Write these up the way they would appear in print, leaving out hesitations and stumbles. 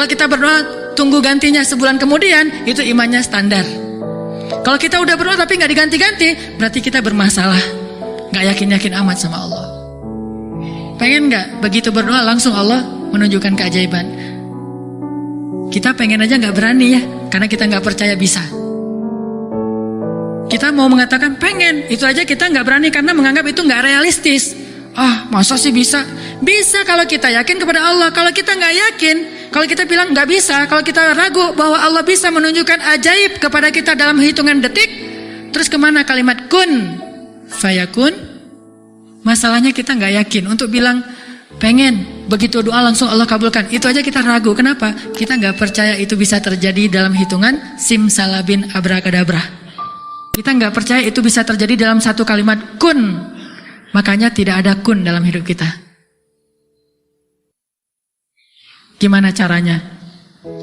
Kalau kita berdoa tunggu gantinya sebulan kemudian, itu imannya standar. Kalau kita udah berdoa tapi nggak diganti-ganti, berarti kita bermasalah, nggak yakin-yakin amat sama Allah. Pengen nggak begitu berdoa langsung Allah menunjukkan keajaiban? Kita pengen aja nggak berani ya, karena kita nggak percaya bisa. Kita mau mengatakan pengen, itu aja kita nggak berani karena menganggap itu nggak realistis. Masa sih bisa? Bisa kalau kita yakin kepada Allah. Kalau kita nggak yakin, kalau kita bilang nggak bisa, kalau kita ragu bahwa Allah bisa menunjukkan ajaib kepada kita dalam hitungan detik, terus kemana kalimat kun fayakun? Masalahnya kita nggak yakin untuk bilang pengen, begitu doa langsung Allah kabulkan. Itu aja kita ragu. Kenapa? Kita nggak percaya itu bisa terjadi dalam hitungan simsalabin abrakadabra. Kita nggak percaya itu bisa terjadi dalam satu kalimat kun. Makanya tidak ada kun dalam hidup kita. Gimana caranya?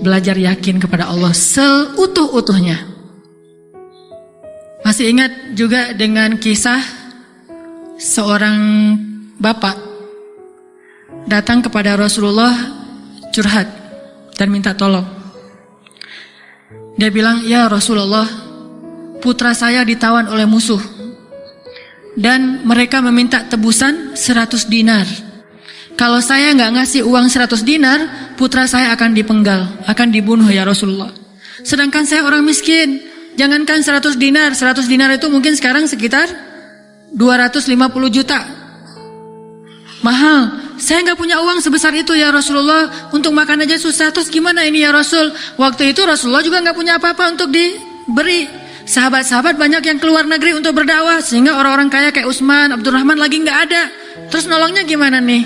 Belajar yakin kepada Allah seutuh-utuhnya. Masih ingat juga dengan kisah seorang bapak datang kepada Rasulullah curhat dan minta tolong. Dia bilang, "Ya Rasulullah, putra saya ditawan oleh musuh dan mereka meminta tebusan 100 dinar. Kalau saya nggak ngasih uang 100 dinar, putra saya akan dipenggal, akan dibunuh ya Rasulullah. Sedangkan saya orang miskin, jangankan 100 dinar, 100 dinar itu mungkin sekarang sekitar 250 juta. Mahal, saya nggak punya uang sebesar itu ya Rasulullah, untuk makan aja susah, terus gimana ini ya Rasul?" Waktu itu Rasulullah juga nggak punya apa-apa untuk diberi. Sahabat-sahabat banyak yang keluar negeri untuk berdakwah, sehingga orang-orang kaya kayak Utsman, Abdurrahman lagi nggak ada. Terus nolongnya gimana nih?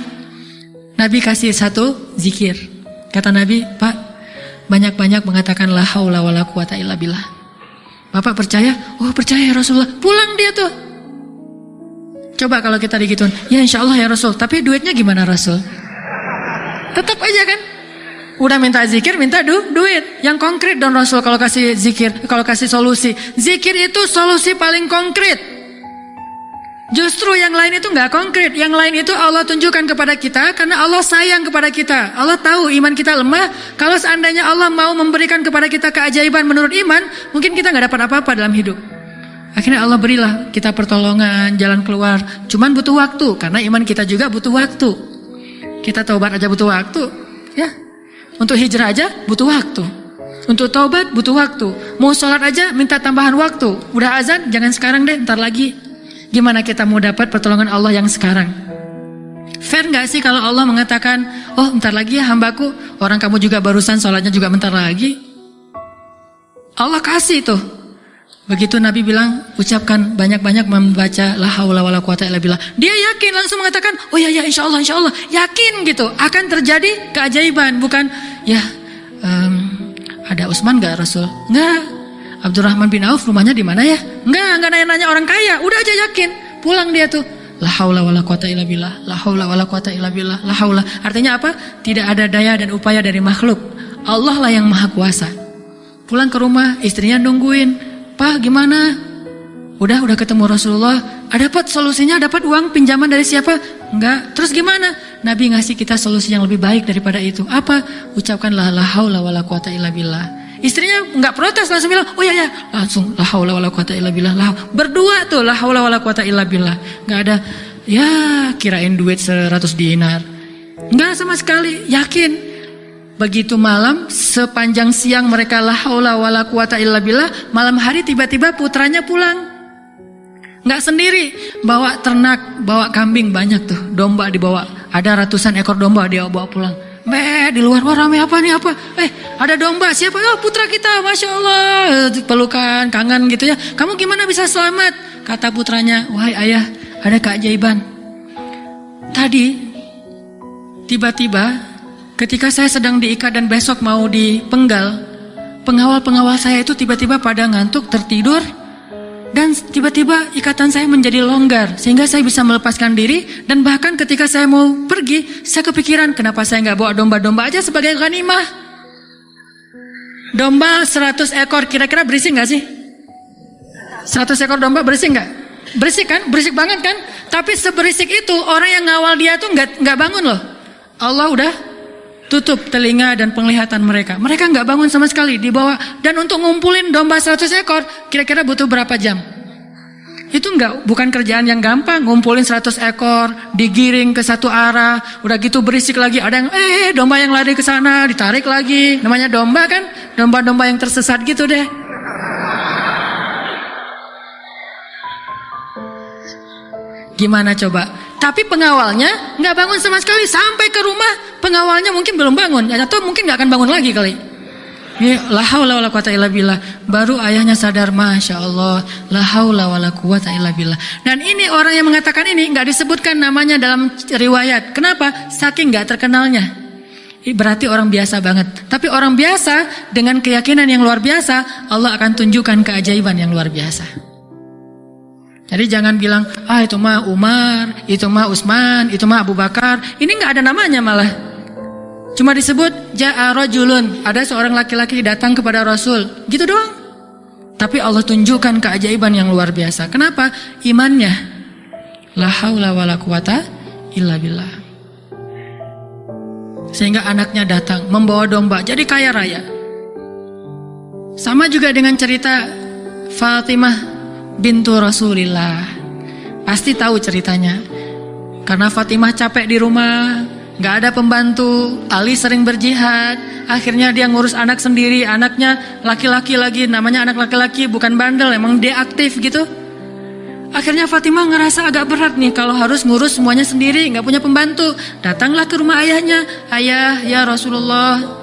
Nabi kasih satu zikir. Kata Nabi, "Pak, banyak-banyak mengatakan la haula wala quwata illa billah." Bapak percaya? "Oh percaya ya Rasulullah." Pulang dia tuh. Coba kalau kita digituin, "Ya insya Allah ya Rasul, tapi duitnya gimana Rasul?" Tetap aja kan? Udah minta zikir, minta duit. Yang konkret dong Rasul kalau kasih zikir, kalau kasih solusi. Zikir itu solusi paling konkret. Justru yang lain itu nggak konkret. Yang lain itu Allah tunjukkan kepada kita karena Allah sayang kepada kita. Allah tahu iman kita lemah. Kalau seandainya Allah mau memberikan kepada kita keajaiban menurut iman, mungkin kita nggak dapat apa-apa dalam hidup. Akhirnya Allah berilah kita pertolongan, jalan keluar. Cuman butuh waktu, karena iman kita juga butuh waktu. Kita taubat aja butuh waktu, ya. Untuk hijrah aja butuh waktu. Untuk taubat butuh waktu. Mau sholat aja minta tambahan waktu. Udah azan, jangan sekarang deh, ntar lagi. Gimana kita mau dapat pertolongan Allah yang sekarang? Fair gak sih kalau Allah mengatakan, "Oh ntar lagi ya hambaku, orang kamu juga barusan sholatnya juga bentar lagi." Allah kasih tuh. Begitu Nabi bilang, ucapkan banyak-banyak membaca la haula wala quwata illa billah. Dia yakin langsung mengatakan, "Oh ya insya Allah, yakin gitu akan terjadi keajaiban." Bukan ya ada Utsman gak Rasul? Enggak. Abdurrahman bin Auf rumahnya di mana ya? Enggak nanya-nanya orang kaya. Udah aja yakin. Pulang dia tuh. La haula wala quwata illa billah. La haula wala quwata illa billah. La haula. Artinya apa? Tidak ada daya dan upaya dari makhluk. Allah lah yang maha kuasa. Pulang ke rumah, istrinya nungguin. "Pak, gimana?" Udah ketemu Rasulullah. Dapat solusinya, dapat uang pinjaman dari siapa? Enggak. Terus gimana? Nabi ngasih kita solusi yang lebih baik daripada itu. Apa? Ucapkanlah la haula wala quwata illa billah. Istrinya enggak protes, langsung bilang, "Oh ya, langsung la haula wala quwata illa billah." Berdua tuh la haula wala quwata illa billah. Enggak ada ya kirain duit 100 dinar. Enggak sama sekali, yakin. Begitu malam, sepanjang siang mereka la haula wala quwata illa billah, malam hari tiba-tiba putranya pulang. Nggak sendiri, bawa ternak, bawa kambing banyak tuh, domba dibawa. Ada ratusan ekor domba dia bawa pulang. Di luar, wah rame apa nih apa? Ada domba, siapa? Oh putra kita, Masya Allah. Pelukan, kangen gitu ya. "Kamu gimana bisa selamat?" Kata putranya, "Wahai ayah, ada keajaiban. Tadi, tiba-tiba ketika saya sedang diikat dan besok mau dipenggal, pengawal-pengawal saya itu tiba-tiba pada ngantuk, tertidur. Dan tiba-tiba ikatan saya menjadi longgar sehingga saya bisa melepaskan diri. Dan bahkan ketika saya mau pergi, saya kepikiran kenapa saya nggak bawa domba-domba aja sebagai ghanimah. Domba 100 ekor kira-kira berisik nggak sih? 100 ekor domba berisik nggak? Berisik kan? Berisik banget kan? Tapi seberisik itu orang yang ngawal dia tuh nggak bangun loh. Allah udah tutup telinga dan penglihatan mereka. Mereka nggak bangun sama sekali di bawah. Dan untuk ngumpulin domba 100 ekor, kira-kira butuh berapa jam? Itu bukan kerjaan yang gampang. Ngumpulin 100 ekor, digiring ke satu arah, udah gitu berisik lagi. Ada yang domba yang lari ke sana, ditarik lagi. Namanya domba kan, domba-domba yang tersesat gitu deh. Gimana coba? Tapi pengawalnya nggak bangun sama sekali. Sampai ke rumah pengawalnya mungkin belum bangun, atau mungkin nggak akan bangun lagi kali. Ini la haula wala quwata illa billah. Baru ayahnya sadar, masya Allah, la haula wala quwata illa billah. Dan ini orang yang mengatakan ini nggak disebutkan namanya dalam riwayat. Kenapa? Saking nggak terkenalnya. Berarti orang biasa banget. Tapi orang biasa dengan keyakinan yang luar biasa, Allah akan tunjukkan keajaiban yang luar biasa. Jadi jangan bilang, itu mah Umar, itu mah Utsman, itu mah Abu Bakar. Ini nggak ada namanya malah. Cuma disebut ja'a rajulun, ada seorang laki-laki datang kepada Rasul, gitu doang. Tapi Allah tunjukkan keajaiban yang luar biasa. Kenapa? Imannya. La haula wala quwata illa billah. Sehingga anaknya datang membawa domba, jadi kaya raya. Sama juga dengan cerita Fatimah bintu Rasulillah. Pasti tahu ceritanya. Karena Fatimah capek di rumah, gak ada pembantu, Ali sering berjihad. Akhirnya dia ngurus anak sendiri. Anaknya laki-laki lagi, namanya anak laki-laki, bukan bandel, emang dia aktif gitu. Akhirnya Fatimah ngerasa agak berat nih kalau harus ngurus semuanya sendiri, gak punya pembantu. Datanglah ke rumah ayahnya. Ayah, ya Rasulullah,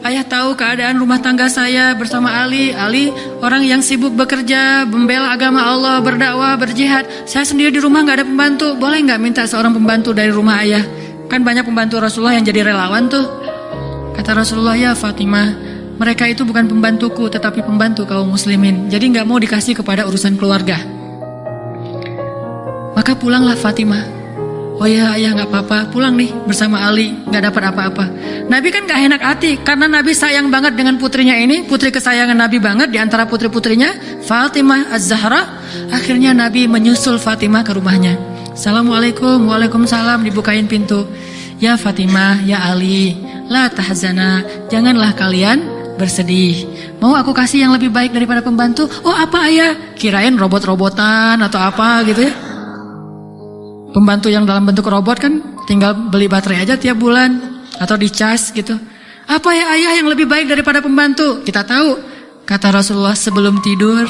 ayah tahu keadaan rumah tangga saya bersama Ali. Ali orang yang sibuk bekerja, membela agama Allah, berdakwah, berjihad. Saya sendiri di rumah gak ada pembantu. Boleh gak minta seorang pembantu dari rumah ayah? Kan banyak pembantu Rasulullah yang jadi relawan tuh. Kata Rasulullah, ya Fatimah, mereka itu bukan pembantuku, tetapi pembantu kaum muslimin. Jadi gak mau dikasih kepada urusan keluarga. Maka pulanglah Fatimah. Oh ya ayah gak apa-apa, pulang nih bersama Ali, gak dapat apa-apa. Nabi kan gak enak hati, karena Nabi sayang banget dengan putrinya ini, putri kesayangan Nabi banget di antara putri-putrinya, Fatimah Az-Zahra. Akhirnya Nabi menyusul Fatimah ke rumahnya. Assalamualaikum, waalaikumsalam, dibukain pintu. Ya Fatimah, ya Ali, la tahzana, janganlah kalian bersedih. Mau aku kasih yang lebih baik daripada pembantu? Oh apa ayah? Kirain robot-robotan atau apa gitu ya. Pembantu yang dalam bentuk robot kan tinggal beli baterai aja tiap bulan atau dicas gitu. Apa ya ayah yang lebih baik daripada pembantu? Kita tahu, kata Rasulullah, sebelum tidur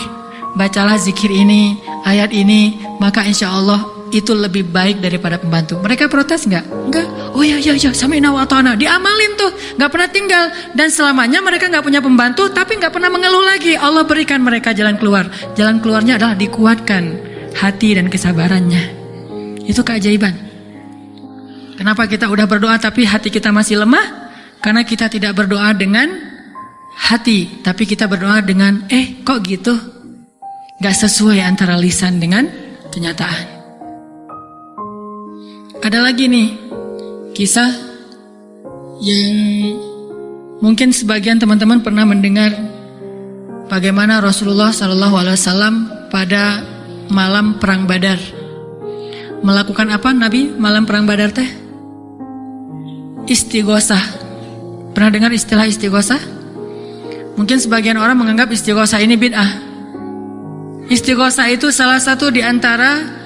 bacalah zikir ini, ayat ini, maka insya Allah itu lebih baik daripada pembantu. Mereka protes nggak? Enggak. Oh ya sami'na wa ata'na. Diamalin tuh, nggak pernah tinggal. Dan selamanya mereka nggak punya pembantu, tapi nggak pernah mengeluh lagi. Allah berikan mereka jalan keluar. Jalan keluarnya adalah dikuatkan hati dan kesabarannya. Itu keajaiban. Kenapa kita udah berdoa tapi hati kita masih lemah? Karena kita tidak berdoa dengan hati, tapi kita berdoa dengan kok gitu? Gak sesuai antara lisan dengan kenyataan. Ada lagi nih kisah yang mungkin sebagian teman-teman pernah mendengar, bagaimana Rasulullah SAW pada malam perang Badar. Melakukan apa Nabi malam perang Badar teh? Istighosah. Pernah dengar istilah istighosah? Mungkin sebagian orang menganggap istighosah ini bid'ah. Istighosah itu salah satu di antara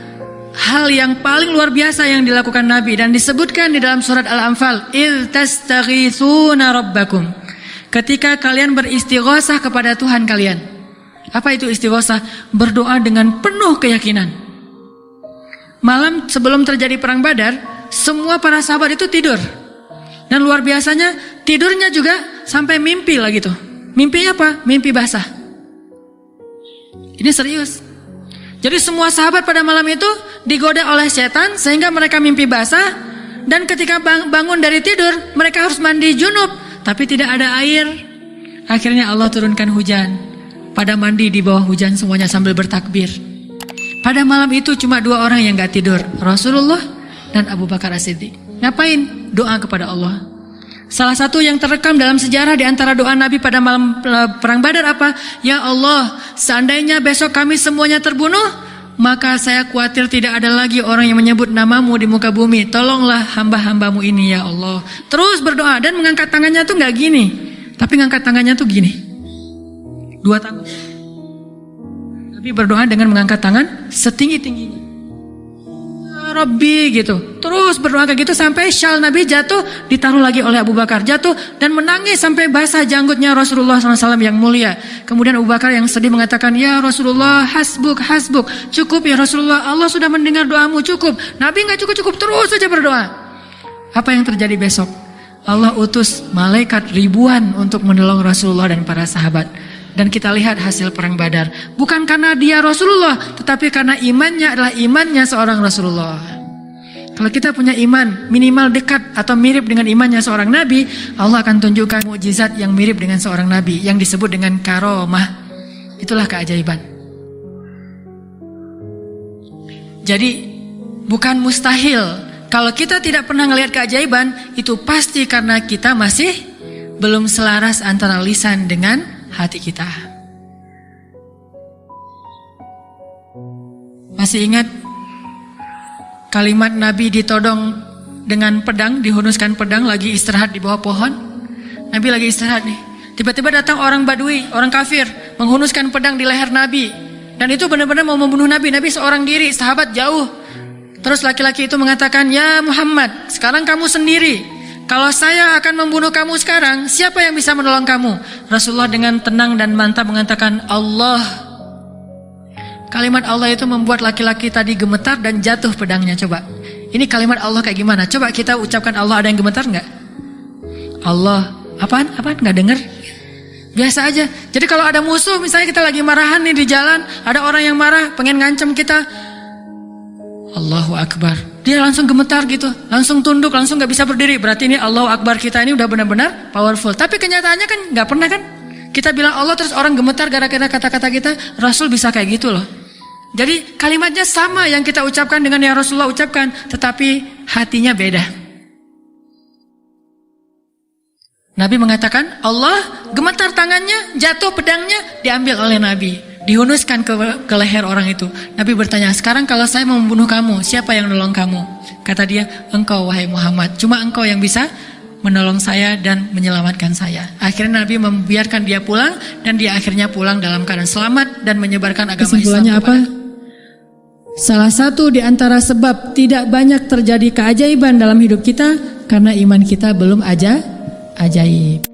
hal yang paling luar biasa yang dilakukan Nabi, dan disebutkan di dalam surat Al-Anfal, "Idz tastaghitsuna rabbakum." Ketika kalian beristighosah kepada Tuhan kalian. Apa itu istighosah? Berdoa dengan penuh keyakinan. Malam sebelum terjadi perang Badar, semua para sahabat itu tidur. Dan luar biasanya tidurnya juga sampai mimpi lah gitu. Mimpinya apa? Mimpi basah. Ini serius. Jadi semua sahabat pada malam itu digoda oleh setan sehingga mereka mimpi basah. Dan ketika bangun dari tidur, mereka harus mandi junub, tapi tidak ada air. Akhirnya Allah turunkan hujan. Pada mandi di bawah hujan semuanya sambil bertakbir. Pada malam itu cuma 2 orang yang gak tidur, Rasulullah dan Abu Bakar As-Siddiq. Ngapain? Doa kepada Allah. Salah satu yang terekam dalam sejarah di antara doa Nabi pada malam perang Badar apa? Ya Allah, seandainya besok kami semuanya terbunuh, maka saya khawatir tidak ada lagi orang yang menyebut namamu di muka bumi. Tolonglah hamba-hambamu ini ya Allah. Terus berdoa dan mengangkat tangannya tuh nggak gini, tapi ngangkat tangannya tuh gini, dua tangan. Tapi berdoa dengan mengangkat tangan setinggi-tingginya. Rabbi gitu. Terus berdoa kayak gitu sampai syal Nabi jatuh, ditaruh lagi oleh Abu Bakar, jatuh dan menangis sampai basah janggutnya Rasulullah SAW yang mulia. Kemudian Abu Bakar yang sedih mengatakan, ya Rasulullah, hasbuk, hasbuk, cukup ya Rasulullah, Allah sudah mendengar doamu, cukup. Nabi nggak cukup-cukup, terus saja berdoa. Apa yang terjadi besok? Allah utus malaikat ribuan untuk menolong Rasulullah dan para sahabat. Dan kita lihat hasil perang Badar. Bukan karena dia Rasulullah, tetapi karena imannya adalah imannya seorang Rasulullah. Kalau kita punya iman minimal dekat atau mirip dengan imannya seorang Nabi, Allah akan tunjukkan mukjizat yang mirip dengan seorang Nabi, yang disebut dengan karomah. Itulah keajaiban. Jadi bukan mustahil. Kalau kita tidak pernah melihat keajaiban, itu pasti karena kita masih belum selaras antara lisan dengan hati kita. Masih ingat kalimat Nabi ditodong dengan pedang, dihunuskan pedang, lagi istirahat di bawah pohon. Nabi lagi istirahat nih. Tiba-tiba datang orang Badui, orang kafir, menghunuskan pedang di leher Nabi. Dan itu benar-benar mau membunuh Nabi. Nabi seorang diri, sahabat jauh. Terus laki-laki itu mengatakan, ya Muhammad, sekarang kamu sendiri. Kalau saya akan membunuh kamu sekarang, siapa yang bisa menolong kamu? Rasulullah dengan tenang dan mantap mengatakan, Allah. Kalimat Allah itu membuat laki-laki tadi gemetar dan jatuh pedangnya. Coba, ini kalimat Allah kayak gimana? Coba kita ucapkan Allah, ada yang gemetar nggak? Allah, apaan? Nggak dengar? Biasa aja. Jadi kalau ada musuh, misalnya kita lagi marahan nih di jalan, ada orang yang marah, pengen ngancam kita, Allahu Akbar. Dia langsung gemetar gitu, langsung tunduk, langsung gak bisa berdiri. Berarti ini Allahu Akbar kita ini udah benar-benar powerful. Tapi kenyataannya kan gak pernah kan. Kita bilang Allah terus orang gemetar gara-gara kata-kata kita. Rasul bisa kayak gitu loh. Jadi kalimatnya sama yang kita ucapkan dengan yang Rasulullah ucapkan, tetapi hatinya beda. Nabi mengatakan Allah, gemetar tangannya, jatuh pedangnya, diambil oleh Nabi, dihunuskan ke leher orang itu. Nabi bertanya, sekarang kalau saya mau membunuh kamu, siapa yang nolong kamu? Kata dia, engkau wahai Muhammad, cuma engkau yang bisa menolong saya dan menyelamatkan saya. Akhirnya Nabi membiarkan dia pulang, dan dia akhirnya pulang dalam keadaan selamat dan menyebarkan agama Islam. Kesimpulannya apa? Salah satu di antara sebab tidak banyak terjadi keajaiban dalam hidup kita, karena iman kita belum ajaib.